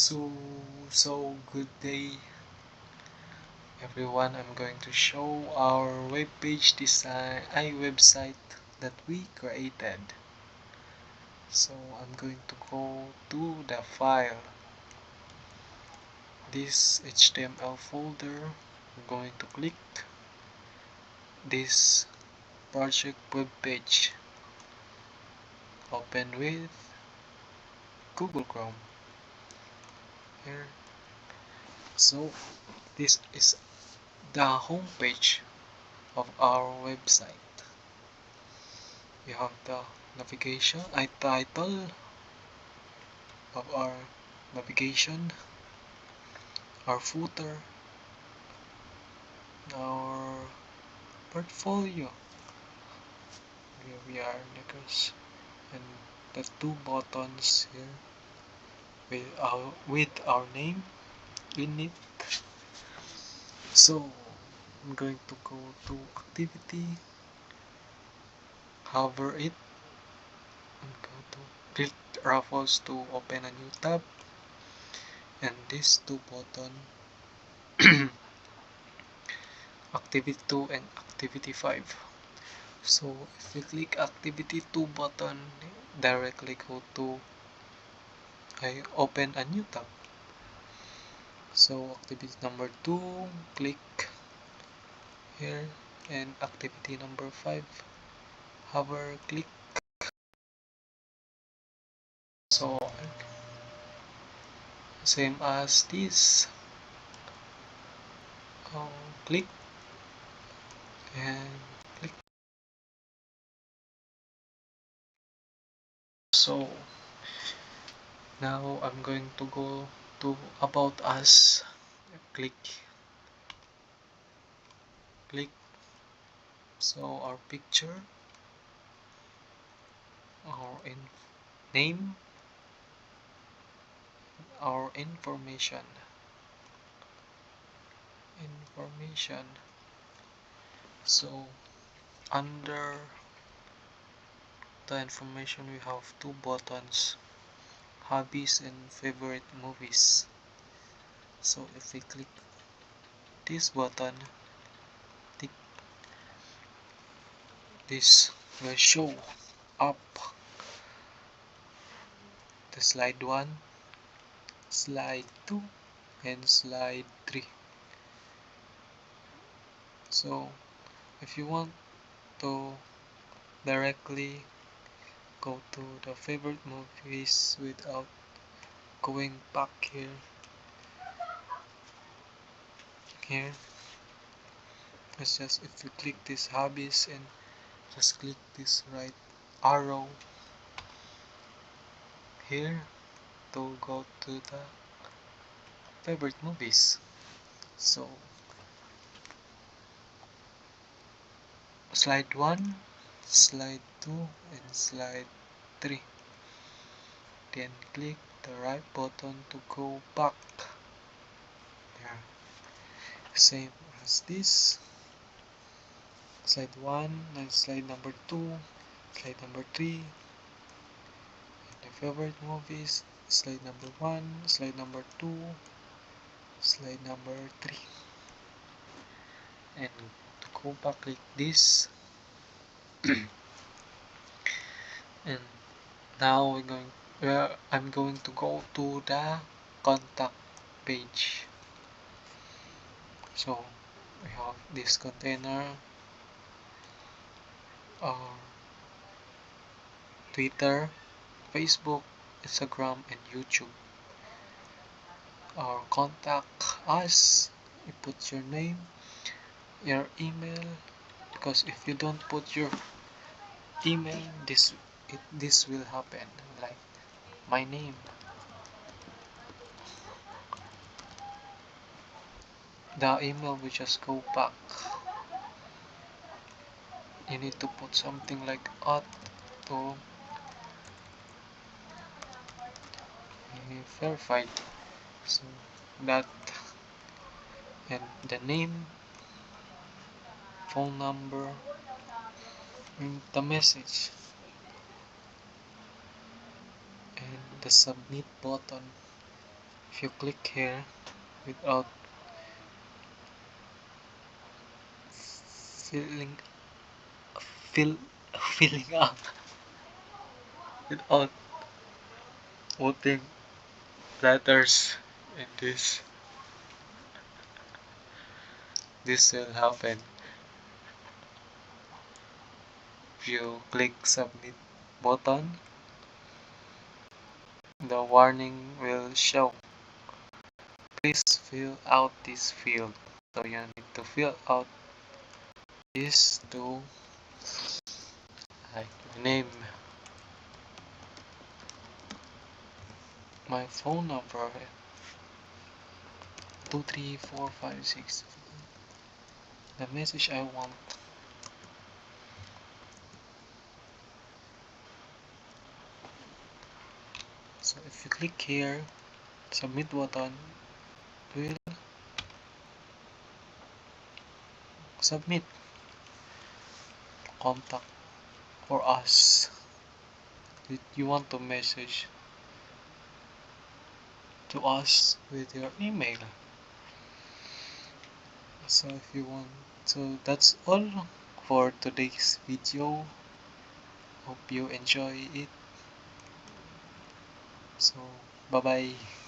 So good day everyone. I'm going to show our web page design website that we created. So I'm going to go to the file, this HTML folder. I'm going to click this project web page, open with Google Chrome here. So this is the home page of our website. We have the navigation, title of our navigation, our footer, our portfolio, where we are next, and the two buttons here with our name in it. So I'm going to go to activity, hover it, and go to click raffles to open a new tab, and these two buttons activity 2 and activity 5. So if we click activity 2 button, directly go to open a new tab. So activity number 2, click here, and activity number 5, hover, click. So same as this, click and click. So now I'm going to go to about us, click. So our picture, our name, our information. So under the information we have two buttons, hobbies and favorite movies. So if we click this button, this will show up the slide 1, slide 2, and slide 3. So if you want to directly go to the favorite movies without going back here, it's just if you click this hobbies and just click this right arrow here to go to the favorite movies. So slide 1, slide 2, and slide 3. Then click the right button to go back. There. Same as this. Slide 1 and slide number 2, slide number 3, and the favorite movies, slide number 1, slide number 2, slide number 3. And to go back, click this. And now I'm going to go to the contact page. So we have this container, our Twitter, Facebook, Instagram, and YouTube. Our contact us, you put your name, your email, because if you don't put your email, this will happen, like my name. The email will just go back. You need to put something like to verified. So that, and the name, phone number, and the message, and the submit button. if you click here without filling fill filling up, without putting letters in this will happen. If you click submit button, the warning will show. Please fill out this field. So you need to fill out this to like name, my phone number 23456, the message I want. So if you click here, submit button will submit contact for us that you want to message to us with your email. So if you want, so that's all for today's video. Hope you enjoy it. So bye bye.